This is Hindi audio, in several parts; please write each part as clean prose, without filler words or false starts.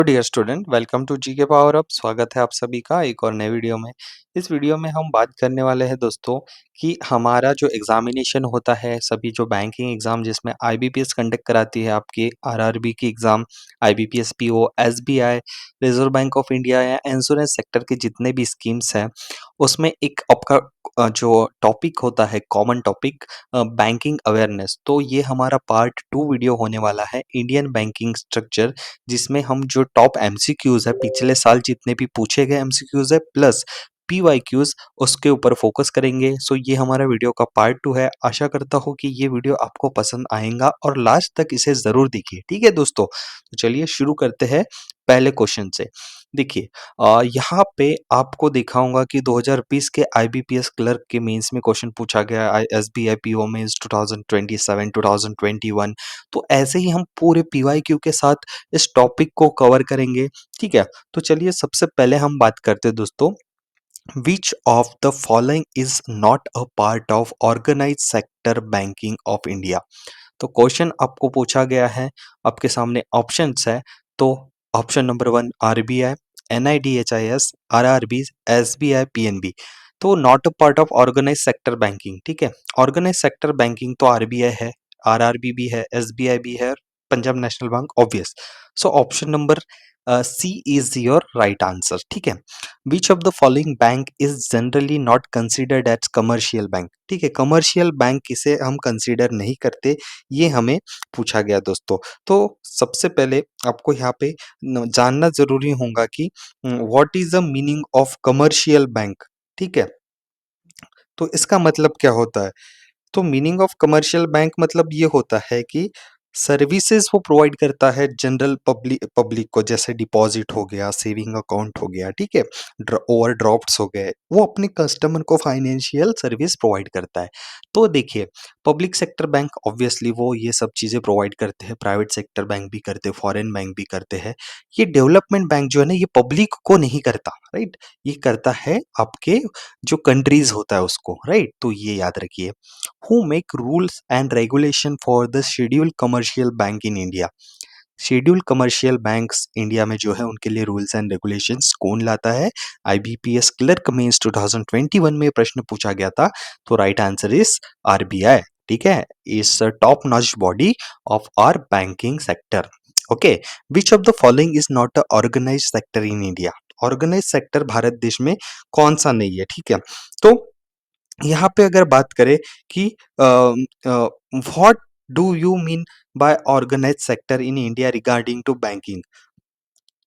Dear student, welcome to GK power up. स्वागत है आप सभी का एक और नए वीडियो में। इस वीडियो में हम बात करने वाले हैं दोस्तों कि हमारा जो एग्जामिनेशन होता है, सभी जो बैंकिंग एग्जाम जिसमें आईबीपीएस कंडक्ट कराती है, आपकी आरआरबी की exam, IBPS PO, SBI, reserve Bank of India या इंश्योरेंस सेक्टर के जितने भी स्कीम्स हैं, उसमें एक आपका जो टॉपिक होता है, कॉमन टॉपिक, बैंकिंग अवेयरनेस। तो ये हमारा पार्ट 2 वीडियो होने वाला है, इंडियन बैंकिंग स्ट्रक्चर, जिसमें हम जो टॉप एमसीक्यूज है, पिछले साल जितने भी पूछे गए एमसीक्यूज है प्लस पीवाईक्यूज, उसके ऊपर फोकस करेंगे। सो ये हमारा वीडियो का पार्ट 2 है। आशा करता हूँ कि ये वीडियो आपको पसंद आएगा और लास्ट तक इसे जरूर देखिए। ठीक है दोस्तों, तो चलिए शुरू करते हैं पहले क्वेश्चन से। देखिए, यहाँ पे आपको दिखाऊंगा कि 2020 के आईबीपीएस क्लर्क के मेंस में क्वेश्चन पूछा गया है, एसबीआई पीओ मेंस 2027 2021। तो ऐसे ही हम पूरे पीवाईक्यू के साथ इस टॉपिक को कवर करेंगे। ठीक है, तो चलिए सबसे पहले हम बात करते हैं दोस्तों, which of the following is not a part of organise sector banking of India. तो क्वेश्चन आपको पूछा गया है, आपके सामने ऑप्शंस है। तो option number 1 RBI, NIDHIS, RRB, SBI, PNB. तो not a part of organise sector banking. ठीक है, ऑर्गेनाइज सेक्टर बैंकिंग तो आरबीआई है, आरआरबी भी है, एसबीआई भी है, Punjab national bank obvious. So option number C is your right answer. ठीक है, which of the following bank is generally not considered as commercial bank. ठीक है, कमर्शियल बैंक इसे हम कंसिडर नहीं करते, ये हमें पूछा गया दोस्तों। तो सबसे पहले आपको यहाँ पे जानना जरूरी होगा कि what is the meaning of commercial bank. ठीक है, तो इसका मतलब क्या होता है? तो मीनिंग ऑफ कमर्शियल बैंक मतलब ये होता है कि सर्विसेज वो प्रोवाइड करता है जनरल पब्लिक पब्लिक को, जैसे डिपॉजिट हो गया, सेविंग अकाउंट हो गया, ठीक है, ओवरड्राफ्ट्स हो गए, वो अपने कस्टमर को फाइनेंशियल सर्विस प्रोवाइड करता है। तो देखिए, पब्लिक सेक्टर बैंक ऑब्वियसली वो ये सब चीज़ें प्रोवाइड करते हैं, प्राइवेट सेक्टर बैंक भी करते हैं, फॉरेन बैंक भी करते हैं। ये डेवलपमेंट बैंक जो है ना, ये पब्लिक को नहीं करता, राइट, ये करता है आपके जो कंट्रीज होता है उसको, राइट। तो ये याद रखिए, who make rules and regulation for the scheduled commercial bank in India. Scheduled commercial banks India में जो है, उनके लिए रूल्स एंड रेगुलेशंस कौन लाता है? आईबीपीएस क्लर्क मेंस 2021 में प्रश्न पूछा गया था। तो राइट आंसर इज आरबीआई। ठीक है, is top notch body of our banking sector. Okay, which of the following is not a organised sector in India. Organise sector Bharat देश में कौन सा नहीं है? ठीक है, तो यहाँ पे अगर बात करें कि what do you mean by organise sector in India regarding to banking.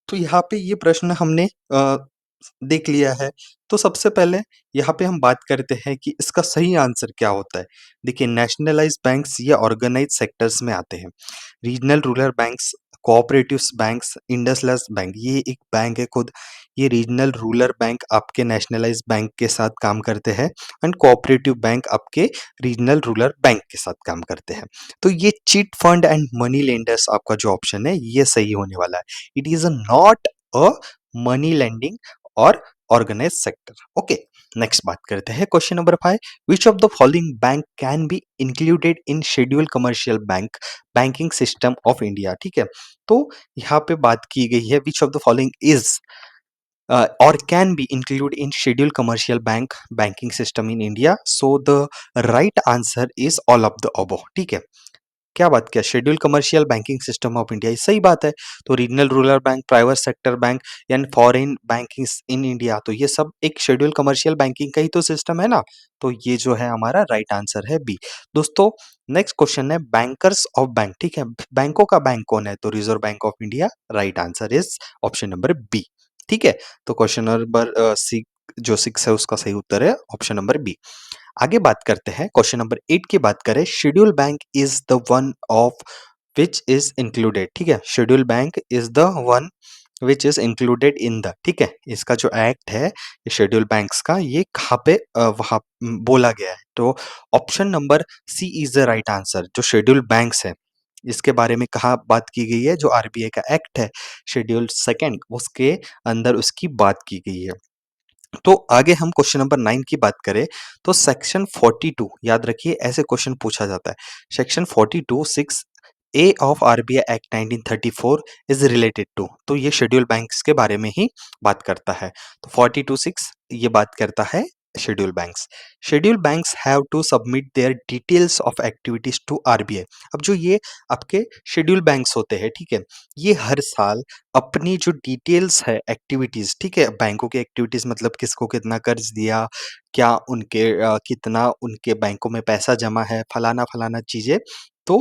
तो यहाँ पे ये प्रश्न हमने देख लिया है। तो सबसे पहले यहाँ पे हम बात करते हैं कि इसका सही आंसर क्या होता है। देखिए, नेशनलाइज्ड बैंक्स ये ऑर्गेनाइज सेक्टर्स में आते हैं। Regional rural banks, cooperatives banks, इंडसलेस बैंक, ये एक बैंक है खुद। ये रीजनल रूरल बैंक आपके नेशनलाइज्ड बैंक के साथ काम करते हैं, एंड कोऑपरेटिव बैंक आपके रीजनल रूरल बैंक के साथ काम करते हैं। तो ये chit fund and money lenders आपका जो ऑप्शन है, ये सही होने वाला है। It is not a money lending और ऑर्गेनाइज सेक्टर। ओके, नेक्स्ट बात करते हैं question number 5। Which of the following bank can be included in schedule commercial bank banking system of India. ठीक है, तो यहाँ पे बात की गई है, which of the following is or can be included in scheduled commercial bank banking system in India. So the right answer is all of the above. ठीक है, क्या बात किया, schedule commercial banking system of India, ये सही बात है। तो regional rural bank, private sector bank and foreign banking in India, तो ये सब एक शेड्यूल कमर्शियल बैंकिंग का ही तो सिस्टम है ना। तो ये जो है हमारा राइट आंसर है बी। दोस्तों, नेक्स्ट क्वेश्चन है बैंकर्स ऑफ बैंक। ठीक है, बैंकों का बैंक कौन है? तो Reserve Bank of India. Right answer is option number B. ठीक है, तो क्वेश्चन नंबर सी जो 6 है उसका सही उत्तर है ऑप्शन नंबर बी। आगे बात करते हैं, क्वेश्चन नंबर 8 की बात करें, schedule bank is the one of which is included. ठीक है, schedule bank is the one which is included in the, ठीक है, इसका जो एक्ट है शेड्यूल बैंक्स का, ये कहाँ पे वहां बोला गया है? तो option number C is the right answer. जो शेड्यूल बैंक्स है, इसके बारे में कहा बात की गई है, जो आरबीआई का एक्ट है शेड्यूल सेकंड, उसके अंदर उसकी बात की गई है। तो आगे हम क्वेश्चन नंबर 9 की बात करें, तो सेक्शन 42, याद रखिए ऐसे क्वेश्चन पूछा जाता है। Section 42(6) A of RBI act 1934 is related to. तो ये शेड्यूल बैंक्स के बारे में ही बात करता है। तो 42(6) ये बात करता है schedule banks. Schedule banks have to submit their details of activities to RBI. अब जो ये आपके शेड्यूल बैंक्स होते हैं, ठीक है, ये हर साल अपनी जो डिटेल्स है एक्टिविटीज, ठीक है, बैंकों की एक्टिविटीज मतलब किसको कितना कर्ज दिया, क्या उनके कितना उनके बैंकों में पैसा जमा है, फलाना फलाना चीजें। तो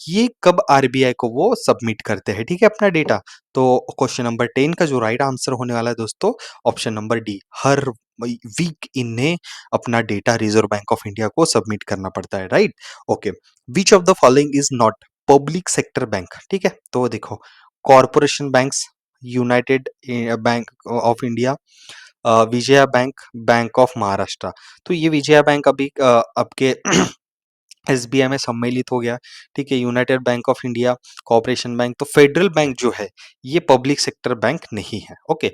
ये कब आरबीआई को वो सबमिट करते हैं, ठीक है, अपना डेटा। तो क्वेश्चन नंबर 10 का जो राइट आंसर होने वाला है दोस्तों, ऑप्शन नंबर डी। हर वीक इन्हें अपना data reserve Bank of India को सबमिट करना पड़ता है, right. Okay, which of the following is not public sector bank, ठीक है। तो देखो, corporation banks, United bank of India, Vijaya bank, bank of Maharashtra. तो ये विजया बैंक अभी आपके एसबीआई में सम्मिलित हो गया, ठीक है। United bank of India, corporation bank, तो फेडरल बैंक जो है ये पब्लिक सेक्टर बैंक नहीं है, ओके।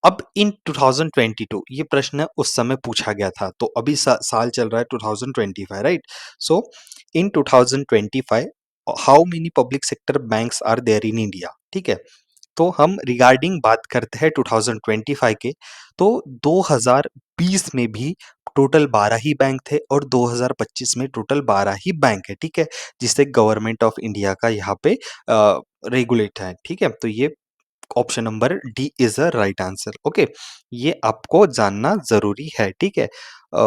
अब इन 2022 ये प्रश्न उस समय पूछा गया था, तो अभी साल चल रहा है 2025, right. So in 2025 how many public sector banks are there in India, ठीक है। तो हम रिगार्डिंग बात करते हैं 2025 के, तो 2020 में भी टोटल 12 ही बैंक थे और 2025 में टोटल 12 ही बैंक है, ठीक है, जिससे गवर्नमेंट ऑफ इंडिया का यहाँ पे रेगुलेट है, ठीक है। तो ये option number D is a right answer, okay. ये आपको जानना जरूरी है, ठीक है।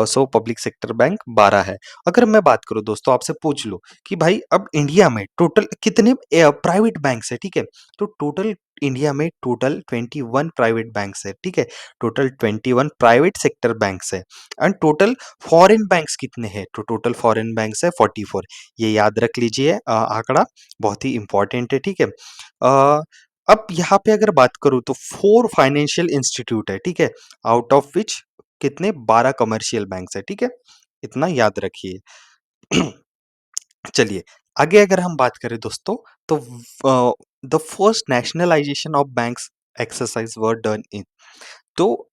सो पब्लिक सेक्टर बैंक 12 है। अगर मैं बात करूं दोस्तों, आपसे पूछ लो कि भाई अब इंडिया में टोटल कितने प्राइवेट बैंक्स है, ठीक है। तो टोटल इंडिया में टोटल 21 प्राइवेट बैंक्स है, ठीक है। टोटल 21 प्राइवेट सेक्टर बैंक्स है। एंड टोटल फॉरेन बैंक्स कितने हैं, तो टोटल फॉरेन बैंक्स है 44। ये याद रख लीजिए, आंकड़ा बहुत ही इंपॉर्टेंट है, ठीक है। अब यहाँ पे अगर बात करूँ तो 4 फाइनेंशियल इंस्टीट्यूट है, ठीक है, आउट ऑफ विच कितने 12 कमर्शियल बैंक्स है, ठीक है, इतना याद रखिए। चलिए, आगे अगर हम बात करें दोस्तों, तो the first nationalisation of banks exercise were done in. तो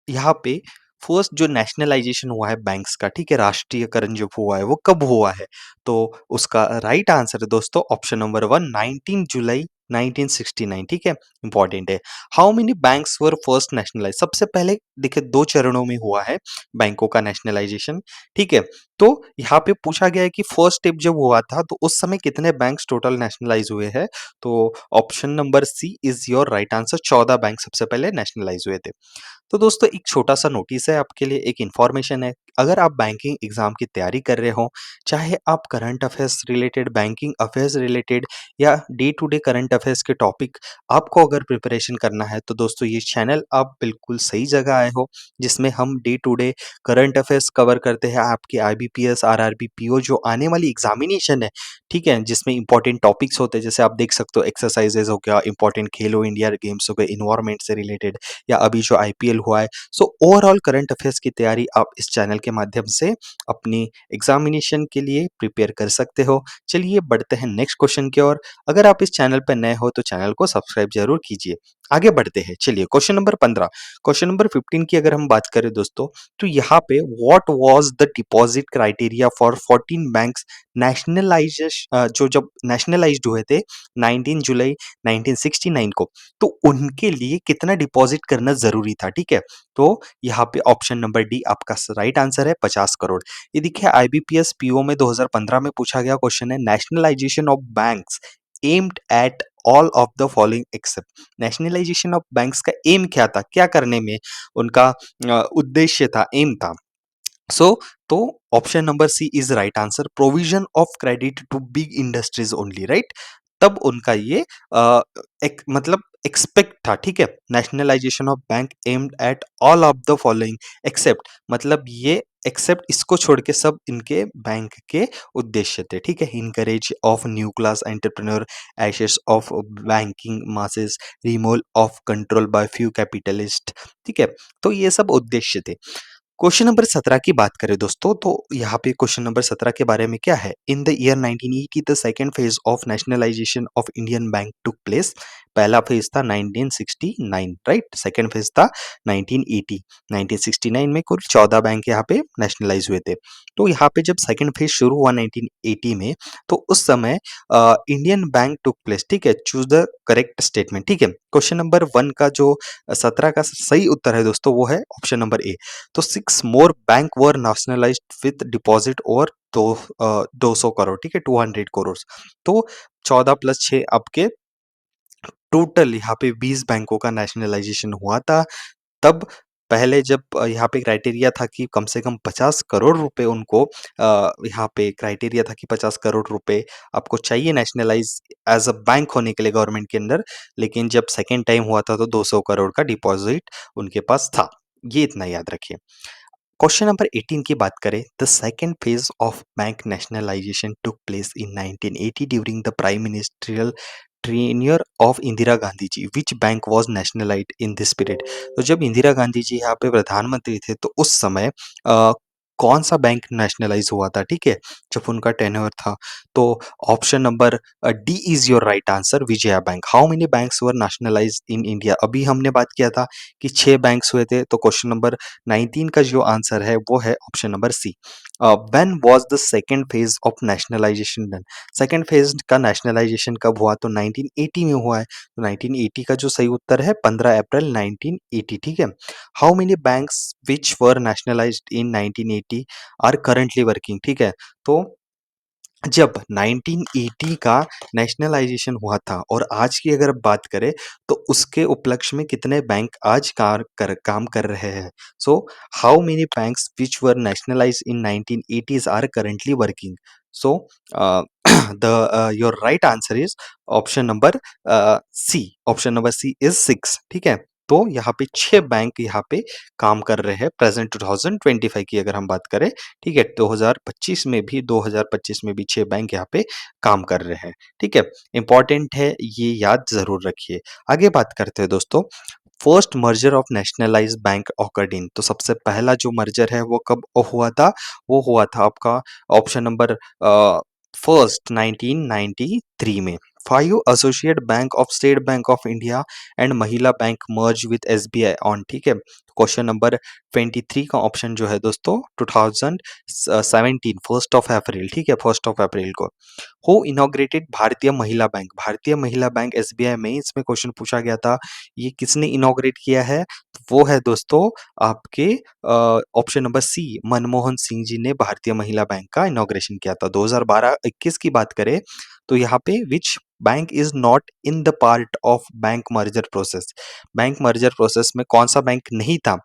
यहाँ पे फर्स्ट जो नेशनलाइजेशन हुआ है बैंक्स का, ठीक है, राष्ट्रीयकरण जब हुआ है वो कब हुआ है, तो उसका राइट आंसर है दोस्तों ऑप्शन नंबर 1, 19 जुलाई 1969, ठीक है, इंपॉर्टेंट है। How many banks were first nationalise, सबसे पहले देखिए 2 चरणों में हुआ है बैंकों का नेशनलाइजेशन, ठीक है। तो यहाँ पे पूछा गया है कि फर्स्ट स्टेप जब हुआ था तो उस समय कितने बैंक्स टोटल नेशनलाइज हुए हैं, तो option number C is your right answer, 14 bank सबसे पहले नेशनलाइज हुए थे। तो दोस्तों एक छोटा-सा नोटिस है आपके लिए, एक इन्फॉर्मेशन है। अगर आप बैंकिंग एग्ज़ाम की तैयारी कर रहे हो, चाहे आप current affairs related, banking affairs related या day to day current affairs के टॉपिक आपको अगर प्रिपरेशन करना है, तो दोस्तों ये चैनल आप बिल्कुल सही जगह आए हो, जिसमें हम day to day current affairs cover करते हैं। आपके आईबीपीएस, आरआरबी, पीओ जो आने वाली एग्ज़ामिनेशन है, ठीक है? जिसमें इम्पोर्टेंट टॉपिक्स होते हैं, जैसे आप देख सकते हो एक्सरसाइज़ेज़ हो गया, इम्पोर्टेंट खेलो इंडिया गेम्स हो गए, एनवायरनमेंट से रिलेटेड या अभी जो आईपीएल हुआ है। सो ओवरऑल करंट अफेयर्स की तैयारी आप इस चैनल के माध्यम से अपनी एग्जामिनेशन के लिए प्रिपेयर कर सकते हो। चलिए बढ़ते हैं नेक्स्ट क्वेश्चन की ओर। अगर आप इस चैनल पर नए हो तो चैनल को सब्सक्राइब जरूर कीजिए। आगे बढ़ते हैं, चलिए क्वेश्चन नंबर 15। क्वेश्चन नंबर 15 की अगर हम बात करें दोस्तों, तो यहाँ पे what was the deposit criteria for 14 banks nationalisation, जो जब नेशनलाइज्ड हुए थे 19 जुलाई 1969 को, तो उनके लिए कितना डिपॉजिट करना ज़रूरी था, ठीक है? तो यहाँ पे ऑप्शन नंबर डी आपका राइट आंसर है 50 करोड़। ये देखिए आईबीपीएस पीओ में 2015 में पूछा गया क्वेश्चन है, nationalisation of banks aimed at all of the following accept. Nationalisation of banks का एम क्या था, क्या करने में उनका उद्देश्य था, एम था। सो तो option number C is right answer, provision of credit to big industries only, right. तब उनका ये मतलब एक्सपेक्ट था, ठीक है। Nationalisation of bank aimed at all of the following except, मतलब ये एक्सेप्ट इसको छोड़ के सब इनके बैंक के उद्देश्य थे, ठीक है। Encourage of new class entrepreneur, access of banking masses, removal of control by few capitalist, ठीक है। तो ये सब उद्देश्य थे। क्वेश्चन नंबर 17 की बात करें दोस्तों, तो यहाँ पे क्वेश्चन नंबर 17 के बारे में क्या है, in the year 1980 the second phase of nationalisation of Indian bank took place. पहला फेज था 1969, राइट, सेकंड फेज था 1980। 1969 में कुल 14 बैंक यहाँ पे नेशनलाइज हुए थे। तो यहाँ पे जब सेकंड फेज शुरू हुआ 1980 में, तो उस समय इंडियन बैंक टुक प्लेस, ठीक है। चूज द करेक्ट स्टेटमेंट, ठीक है। क्वेश्चन नंबर 1 का जो 17 का सही उत्तर है दोस्तों, वो है ऑप्शन नंबर ए। तो 6 more bank were nationalised with deposit over 200 crore, ठीक है, 200 करोड़। तो 14 प्लस 6 आपके टोटल यहाँ पे 20 बैंकों का नेशनलाइजेशन हुआ था। तब पहले जब यहाँ पे क्राइटेरिया था कि कम से कम 50 करोड़ रुपए उनको यहाँ पे क्राइटेरिया था कि 50 करोड़ रुपए आपको चाहिए नेशनलाइज एज अ बैंक होने के लिए गवर्नमेंट के अंदर। लेकिन जब सेकेंड टाइम हुआ था तो 200 करोड़ का डिपॉजिट उनके पास था। ये इतना याद रखिए। क्वेश्चन नंबर 18 की बात करें, the second phase of bank nationalisation took place in 1980 during the prime ministerial tenure of Indira Gandhi ji, which bank was nationalised in this period. तो जब इंदिरा गांधी जी यहाँ पे प्रधानमंत्री थे तो उस समय कौन सा बैंक नेशनलाइज हुआ था, ठीक है, जब उनका टेन्योर था। तो option number D is your right answer, Vijaya bank. How many banks were nationalise in India, अभी हमने बात किया था कि 6 बैंक्स हुए थे। तो क्वेश्चन नंबर 19 का जो आंसर है वो है option number C. When was the second phase of nationalisation done, second phase का नेशनलाइजेशन कब हुआ, तो 1980 में हुआ है। तो 1980 का जो सही उत्तर है 15 अप्रैल 1980, ठीक है। How many banks which were nationalised in 1980 are currently working, ठीक है। तो जब 1980 का नेशनलाइजेशन हुआ था और आज की अगर बात करें तो उसके उपलक्ष्य में कितने बैंक आज काम कर रहे हैं। So how many banks which were nationalised in 1980s are currently working. So the your right answer is option number C. Option number C is 6, ठीक है। तो यहाँ पे 6 बैंक यहाँ पे काम कर रहे हैं प्रेजेंट 2025 की अगर हम बात करें, ठीक है। 2025 में भी 6 बैंक यहाँ पे काम कर रहे हैं, ठीक है। इंपॉर्टेंट है, ये याद जरूर रखिए। आगे बात करते हैं दोस्तों, first merger of nationalised bank occurred in, तो सबसे पहला जो मर्जर है वो कब हुआ था, वो हुआ था आपका ऑप्शन नंबर फर्स्ट 1993 में। 5 associate bank of State Bank of India and Mahila bank merge with SBI on, ठीक है। क्वेश्चन नंबर 23 का ऑप्शन जो है दोस्तों 2017 फर्स्ट ऑफ अप्रैल, ठीक है, फर्स्ट ऑफ अप्रैल को। हु इनॉग्रेटेड भारतीय महिला बैंक, भारतीय महिला बैंक एसबीआई में इसमें क्वेश्चन पूछा गया था, ये किसने इनॉग्रेट किया है, तो वो है दोस्तों आपके option number C, Manmohan Singh ji ने भारतीय महिला बैंक का इनॉग्रेशन किया था 2012-21 की बात करें तो यहाँ पे which bank is not in the part of bank merger process, bank merger process में कौन सा बैंक नहीं था,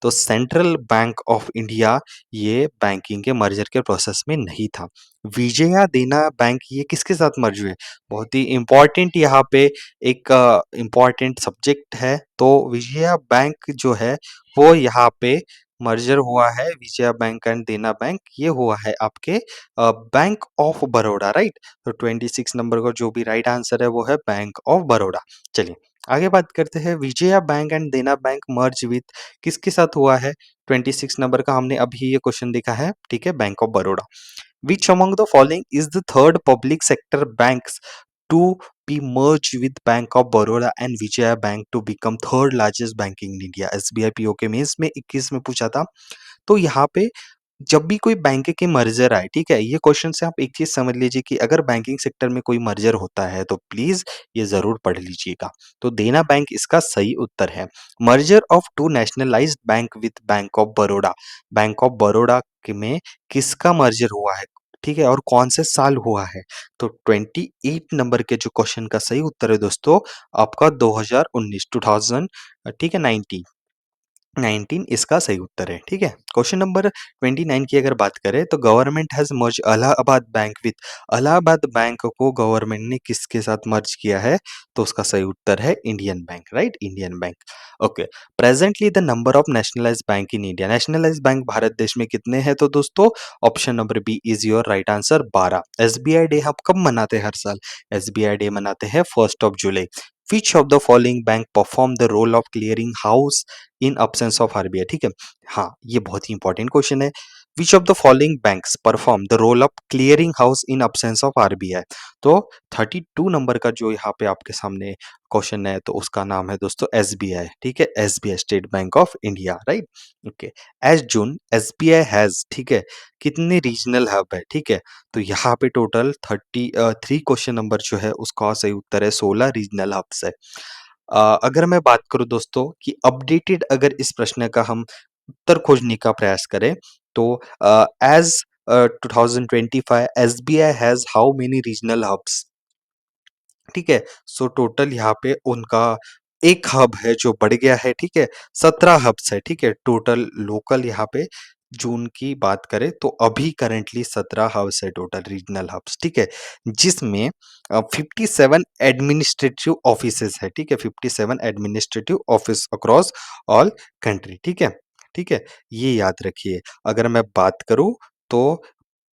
तो सेंट्रल बैंक ऑफ इंडिया ये बैंकिंग के मर्जर के प्रोसेस में नहीं था। विजया देना बैंक ये किसके साथ मर्ज हुए, बहुत ही इंपॉर्टेंट यहाँ पे एक इम्पॉर्टेंट सब्जेक्ट है। तो विजया बैंक जो है वो यहाँ पे मर्जर हुआ है, विजया बैंक एंड देना बैंक ये हुआ है आपके बैंक ऑफ बड़ौदा, राइट। तो 26 नंबर का जो भी राइट आंसर है वो है बैंक ऑफ बड़ौदा। चलिए आगे बात करते हैं, विजया बैंक एंड देना बैंक मर्ज विथ किसके साथ हुआ है, 26 नंबर का हमने अभी ये क्वेश्चन देखा है, ठीक है, bank of Baroda. Which among the following is the third public sector banks to be merged with Bank of Baroda and Vijaya Bank to become third largest bank in India? SBI POK में इसमें 21 में पूछा था। तो यहाँ पे जब भी कोई बैंक के मर्जर आए, ठीक है, ये क्वेश्चन से आप एक चीज समझ लीजिए कि अगर बैंकिंग सेक्टर में कोई मर्जर होता है तो प्लीज ये जरूर पढ़ लीजिएगा। तो देना बैंक इसका सही उत्तर है। Merger of two nationalised bank with Bank of Baroda, Bank of Baroda में किसका मर्जर हुआ है, ठीक है, और कौन से साल हुआ है। तो 28 नंबर के जो क्वेश्चन का सही उत्तर है दोस्तों आपका 2019, 2000, ठीक है, 19 19 इसका सही उत्तर है, ठीक है। क्वेश्चन नंबर 29 की अगर बात करें तो government has merge Allahabad bank with, Allahabad bank को गवर्नमेंट ने किसके साथ मर्ज किया है, तो उसका सही उत्तर है Indian Bank, right, Indian Bank. Okay, presently the number of nationalised bank in India, nationalised bank Bharat देश में कितने हैं, तो दोस्तों option number B is your right answer 12। SBI day हम कब मनाते हैं हर साल, एसबीआई डे मनाते हैं 1 जुलाई। Which of the following bank perform the role of clearing house in absence of RBI, ठीक है। हाँ, ये बहुत ही इंपॉर्टेंट क्वेश्चन है। Which of the following banks perform the role of clearing house in absence of RBI. तो 32 नंबर का जो यहाँ पे आपके सामने क्वेश्चन है तो उसका नाम है दोस्तों एसबीआई। ठीक है, SBI State Bank of India, right. Okay, as June SBI has, ठीक है, कितने रीजनल हब है। ठीक है, तो यहाँ पे टोटल 33 क्वेश्चन नंबर जो है उसका सही उत्तर है 16 रीजनल हब्स है। अगर मैं बात करूं दोस्तों कि अपडेटेड अगर इस प्रश्न का हम उत्तर खोजने का प्रयास करें तो as 2025 SBI has how many regional hubs. ठीक है, सो टोटल यहाँ पे उनका एक हब है जो बढ़ गया है। ठीक है, 17 हब्स है। ठीक है, टोटल लोकल यहाँ पे जून की बात करें तो अभी करंटली 17 हब्स है टोटल रीजनल हब्स। ठीक है, जिसमें 57 एडमिनिस्ट्रेटिव ऑफिसेज है। ठीक है, 57 administrative office across all country. ठीक है, ठीक है, ये याद रखिए। अगर मैं बात करूं तो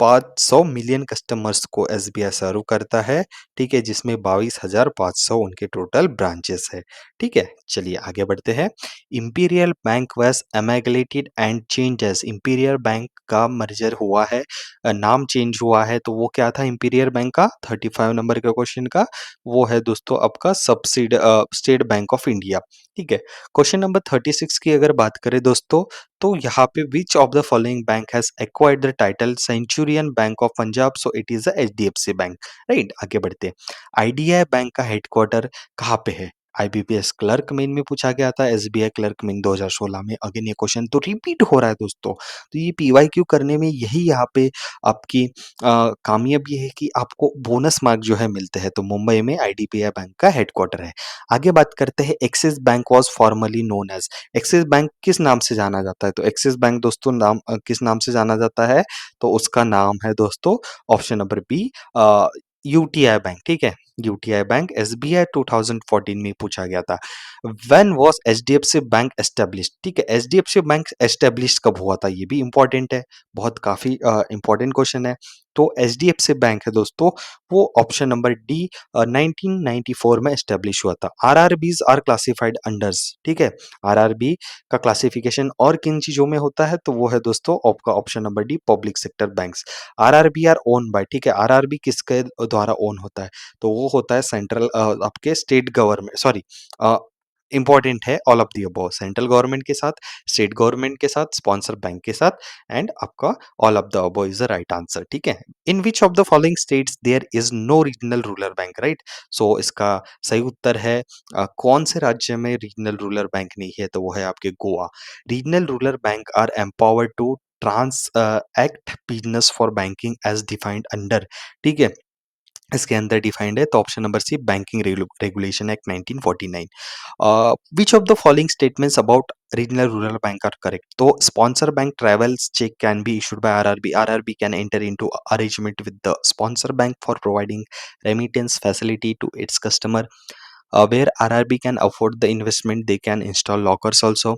500 मिलियन कस्टमर्स को एसबीआई सर्व करता है। ठीक है, जिसमें 22,500 उनके टोटल ब्रांचेस है। ठीक है, चलिए आगे बढ़ते हैं। Imperial bank was amalgamated and changes. Imperial bank का मर्जर हुआ है, नाम चेंज हुआ है, तो वो क्या था इंपीरियल बैंक का? 35 नंबर का क्वेश्चन का वो है दोस्तों आपका स्टेट बैंक ऑफ इंडिया। ठीक है, क्वेश्चन नंबर 36 की अगर बात करें दोस्तों तो यहाँ पे विच of the following bank has acquired the title Centurion bank of Punjab, so it is the HDFC bank, right. आगे बढ़ते हैं। आईडीआई बैंक का हेडक्वार्टर कहाँ पे है? आईबीपीएस क्लर्क मेन में पूछा गया था, एसबीआई क्लर्क मेन 2016 में। अगेन ये क्वेश्चन तो रिपीट हो रहा है दोस्तों, तो ये पीवाईक्यू करने में यही यहाँ पे आपकी कामयाबी है कि आपको बोनस मार्क जो है मिलते हैं। तो मुंबई में आईडीबीआई बैंक का हेडक्वार्टर है। आगे बात करते हैं, Axis Bank was formerly known as. Axis Bank किस नाम से जाना जाता है? तो एक्सिस बैंक दोस्तों किस नाम से जाना जाता है? तो उसका नाम है दोस्तों option number B, UTI bank. ठीक है, यूटीआई बैंक। एसबीआई 2014 में पूछा गया था। When was HDFC bank established? ठीक है, एचडीएफसी बैंक एस्टेब्लिश कब हुआ था? ये भी इंपॉर्टेंट है, बहुत काफी इंपॉर्टेंट क्वेश्चन है। तो एचडीएफसी बैंक है दोस्तों वो ऑप्शन नंबर डी 1994 में एस्टेब्लिश हुआ था। RRBs are classified under. ठीक है, आरआरबी का क्लासिफिकेशन और किन चीजों में होता है? तो वो है दोस्तों आपका option number D, public sector banks. RRB are own by, ठीक है, आरआरबी किसके द्वारा ओन होता है? तो वो होता है सेंट्रल आपके स्टेट गवर्नमेंट, सॉरी, इंपॉर्टेंट है all of the above, central government के साथ, स्टेट गवर्नमेंट के साथ, स्पॉन्सर बैंक के साथ, एंड आपका all of the above is the right answer. ठीक है, in which of the following states there is no regional rural bank, right. So इसका सही उत्तर है कौन से राज्य में रीजनल रूरल बैंक नहीं है? तो वो है आपके Goa. Regional rural bank are empowered to transact business for banking as defined under. ठीक है, इसके अंदर डिफाइंड है तो option number C, banking regulation act 1949। Which of the following statements about regional rural bank are correct? तो sponsor bank travels cheque can be issued by RRB, RRB can enter into arrangement with the sponsor bank for providing remittance facility to its customer, where RRB can afford the investment, they can install lockers also,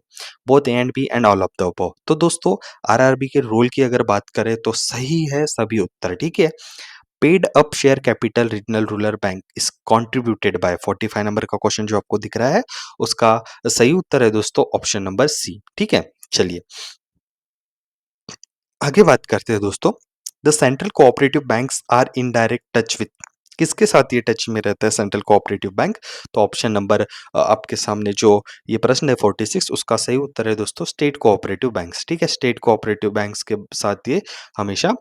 both A and B and all of the above। तो दोस्तों आरआरबी के रोल की अगर बात करें तो सही है सभी उत्तर। ठीक है, paid up share capital regional rural bank is contributed bye, 45 number का क्वेश्चन जो आपको दिख रहा है उसका सही उत्तर है दोस्तों ऑप्शन नंबर सी। ठीक है, चलिए आगे बात करते हैं दोस्तों। The central cooperative banks are in direct touch with, किसके साथ ये टच में रहता है सेंट्रल कोऑपरेटिव बैंक? तो ऑप्शन नंबर आपके सामने जो ये प्रश्न है 46 उसका सही उत्तर है दोस्तों स्टेट कोऑपरेटिव बैंक्स। ठीक है, स्टेट कोऑपरेटिव बैंक्स के साथ ये हमेशा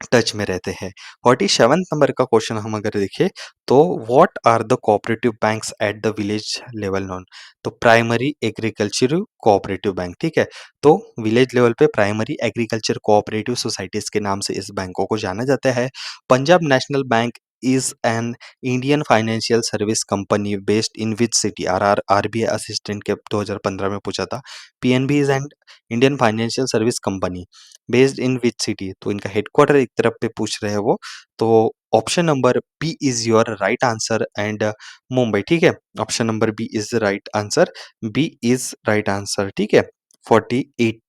टच में रहते हैं। 47 नंबर का क्वेश्चन हम अगर देखें तो what are the cooperative banks at the village level known? तो प्राइमरी एग्रीकल्चर कोऑपरेटिव बैंक। ठीक है, तो विलेज लेवल पे प्राइमरी एग्रीकल्चर कोऑपरेटिव सोसाइटीज के नाम से इस बैंकों को जाना जाता है। Punjab national bank is an Indian financial service company based in which city? आर आरबीआई असिस्टेंट के 2015 में पूछा था। PNB is an Indian financial service company based in which city? तो इनका हेडक्वार्टर एक तरफ पे पूछ रहे हैं वो, तो option number B is your right answer and Mumbai. ठीक है, option number B is right answer, B is right answer. ठीक है, 48,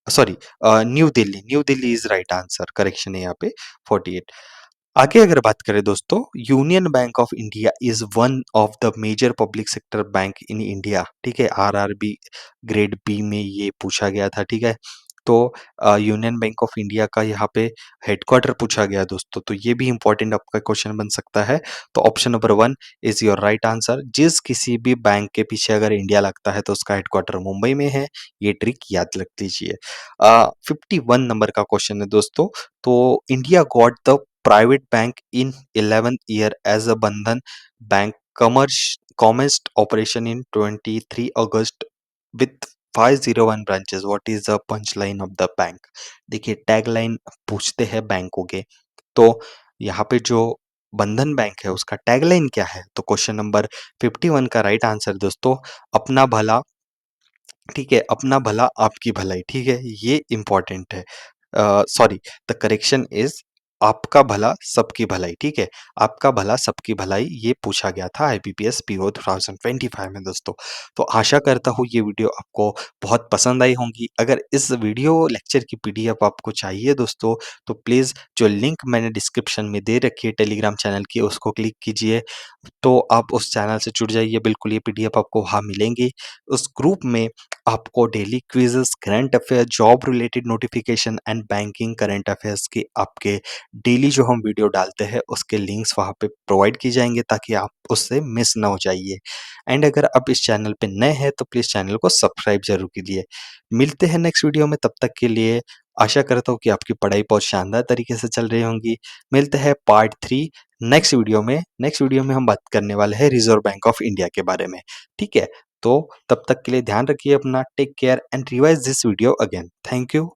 sorry, new Delhi, new Delhi is right answer, correction है यहाँ पे 48। आगे अगर बात करें दोस्तों, union bank of India is one of the major public sector bank in India. ठीक है, आरआरबी ग्रेड बी में ये पूछा गया था। ठीक है, तो यूनियन बैंक ऑफ इंडिया का यहाँ पे हेडक्वार्टर पूछा गया दोस्तों, तो ये भी इंपॉर्टेंट आपका क्वेश्चन बन सकता है। तो option number 1 is your right answer. जिस किसी भी बैंक के पीछे अगर इंडिया लगता है तो उसका हेडक्वार्टर मुंबई में है, ये ट्रिक याद रख लीजिए। 51 नंबर का क्वेश्चन है दोस्तों, तो India got the private bank in 11th year as a Bandhan bank commenced operation in 23 August with 501 branches. What is the punch line of the bank? देखिए टैग लाइन पूछते हैं बैंकों के, तो यहाँ पे जो बंधन बैंक है उसका टैग लाइन क्या है? तो क्वेश्चन नंबर 51 का राइट आंसर दोस्तों, अपना भला, ठीक है, अपना भला आपकी भलाई, ठीक है, ये इंपॉर्टेंट है। सॉरी, द करेक्शन इज आपका भला सबकी भलाई, ठीक है, आपका भला सबकी भलाई, ये पूछा गया था आईबीपीएस पीओ 2025 में दोस्तों। तो आशा करता हूँ ये वीडियो आपको बहुत पसंद आई होंगी। अगर इस वीडियो लेक्चर की पीडीएफ आपको चाहिए दोस्तों, तो प्लीज़ जो लिंक मैंने डिस्क्रिप्शन में दे रखी है टेलीग्राम चैनल की, उसको क्लिक कीजिए, तो आप उस चैनल से जुड़ जाइए। बिल्कुल ये पीडीएफ आपको वहाँ मिलेंगी। उस ग्रुप में आपको daily quizzes, current affair, job related notification and banking current affairs के आपके डेली जो हम वीडियो डालते हैं उसके लिंक्स वहाँ पे प्रोवाइड की जाएँगे, ताकि आप उससे मिस ना हो जाइए। एंड अगर आप इस चैनल पे नए हैं तो प्लीज़ चैनल को सब्सक्राइब ज़रूर कीजिए। मिलते हैं नेक्स्ट वीडियो में, तब तक के लिए आशा करता हूँ कि आपकी पढ़ाई बहुत शानदार तरीके से चल रही होंगी। मिलते हैं पार्ट 3 नेक्स्ट वीडियो में। नेक्स्ट वीडियो में हम बात करने वाले हैं रिज़र्व बैंक ऑफ इंडिया के बारे में, ठीक है? तो तब तक के लिए ध्यान रखिए अपना, take care and revise this video again. Thank you.